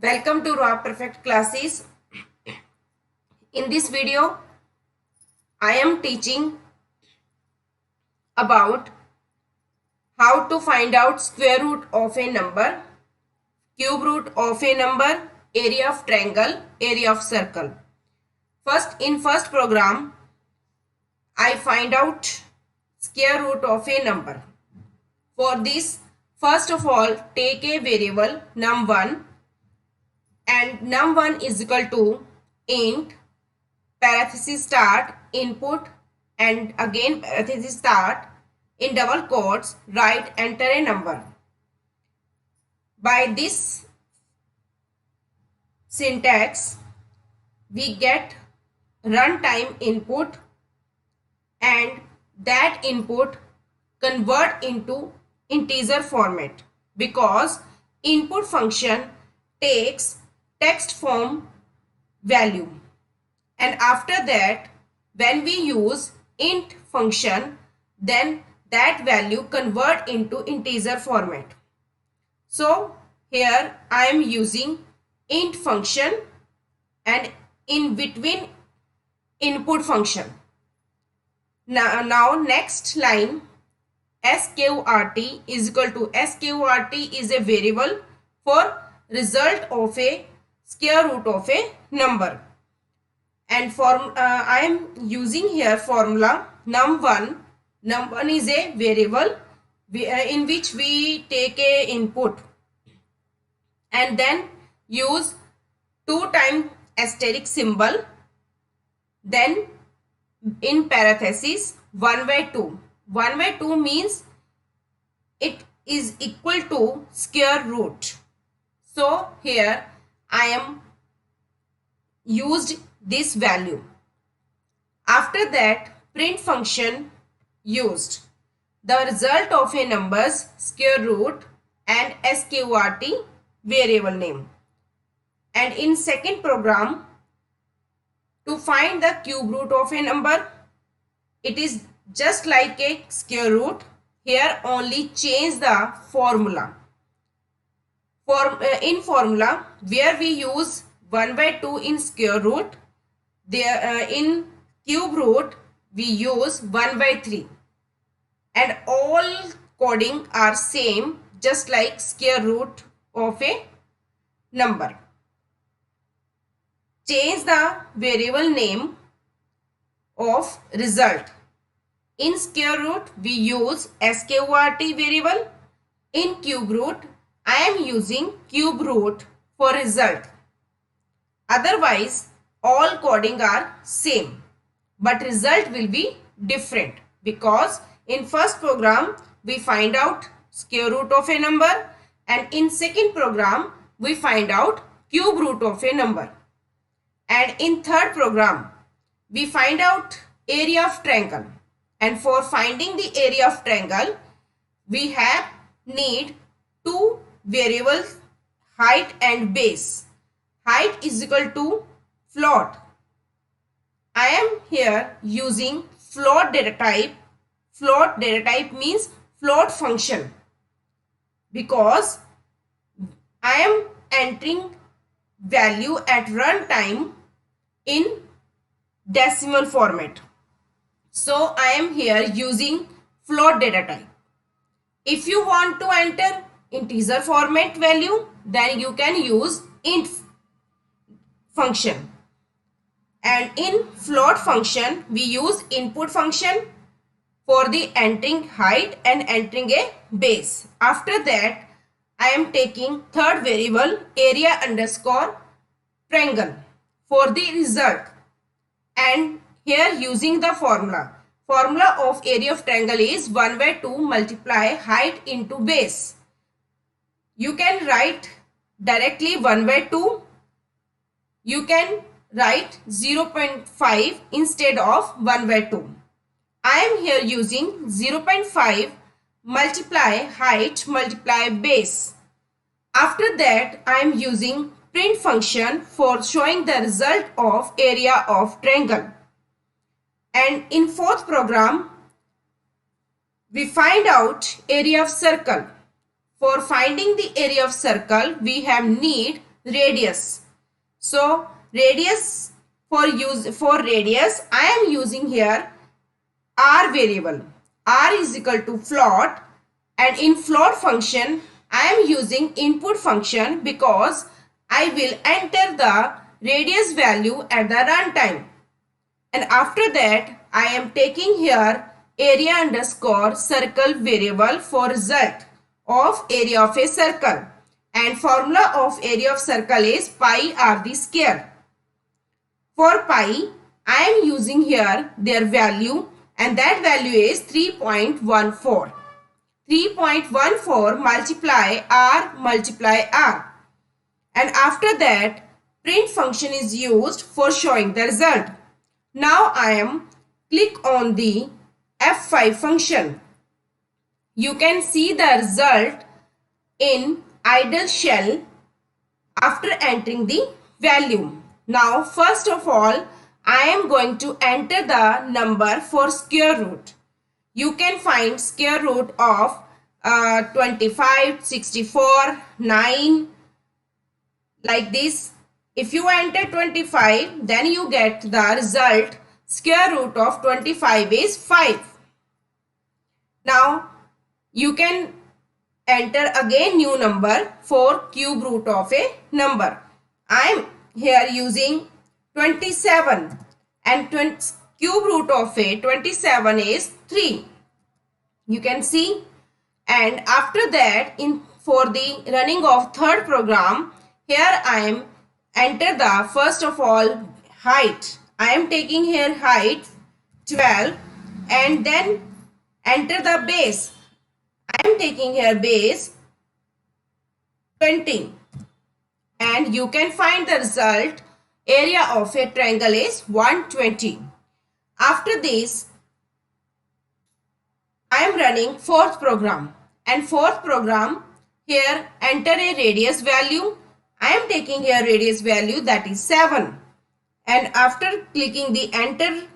Welcome to ROAV Perfect classes. In this video, I am teaching about how to find out square root of a number, cube root of a number, area of triangle, area of circle. In first program, I find out square root of a number. For this, first of all, take a variable num1 and num1 is equal to int parenthesis start input and again parenthesis start in double quotes write enter a number. By this syntax we get runtime input and that input convert into integer format because input function takes text form value. And after that, when we use int function, then that value convert into integer format. So here I am using int function and in between input function. Now next line sqrt is equal to sqrt is a variable for result of a square root of a number. And I am using here formula num1. Num1 is a variable in which we take a input and then use 2 times asterisk symbol, then in parenthesis 1/2. 1/2 means it is equal to square root. So here I am used this value. After that, print function used the result of a number's square root and sqrt variable name. And in second program, to find the cube root of a number, it is just like a square root. Here only change the formula. In formula where we use 1/2 in square root, there in cube root we use 1/3 and all coding are same just like square root of a number. Change the variable name of result. In square root we use sqrt variable. In cube root I am using cube root for result. Otherwise all coding are same but result will be different because in first program we find out square root of a number and in second program we find out cube root of a number, and in third program we find out area of triangle. And for finding the area of triangle we need two variables, height and base. Height is equal to float. I am here using float data type. Float data type means float function because I am entering value at runtime in decimal format. So I am here using float data type. If you want to enter integer format value, then you can use int function. And in float function we use input function for the entering height and entering a base. After that I am taking third variable area underscore triangle for the result, and here using the formula. Formula of area of triangle is 1/2 multiply height into base. You can write directly 1/2. You can write 0.5 instead of 1/2. I am here using 0.5 multiply height multiply base. After that I am using print function for showing the result of area of triangle. And in fourth program we find out area of circle. For finding the area of circle we have need radius. So radius, for radius I am using here r variable. R is equal to float, and in float function I am using input function because I will enter the radius value at the runtime. And after that I am taking here area underscore circle variable for result of area of a circle, and formula of area of circle is pi r the square. For pi I am using here their value, and that value is 3.14. 3.14 multiply r, and after that print function is used for showing the result. Now I am click on the F5 function. You can see the result in idle shell after entering the value. Now first of all I am going to enter the number for square root. You can find square root of 25, 64, 9 like this. If you enter 25, then you get the result square root of 25 is 5. Now you can enter again new number for cube root of a number. I am here using 27, and cube root of a 27 is 3. You can see. And after that, for the running of third program, here I am enter the first of all height. I am taking here height 12, and then enter the base. I am taking here base 20, and you can find the result area of a triangle is 120. After this I am running fourth program, and fourth program here enter a radius value. I am taking here radius value, that is 7, and after clicking the enter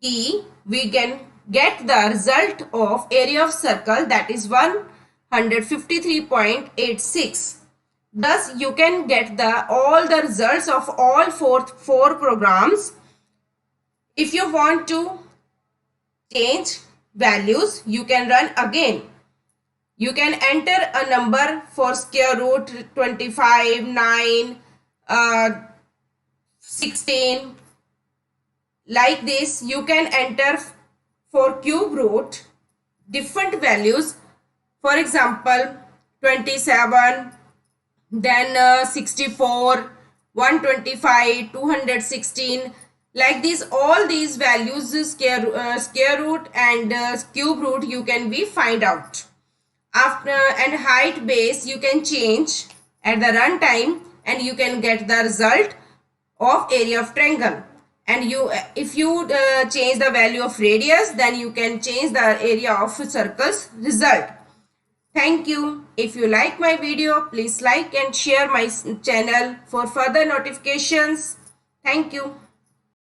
key we can get the result of area of circle, that is 153.86. Thus you can get all the results of all four programs. If you want to change values, you can run again. You can enter a number for square root 25, 9, 16 like this. You can enter for cube root different values, for example 27, then 64, 125, 216 like this. All these values square root and cube root you can be find out. After and height base you can change at the runtime, and you can get the result of area of triangle. And if you change the value of radius, then you can change the area of circles result. Thank you. If you like my video, please like and share my channel for further notifications. Thank you.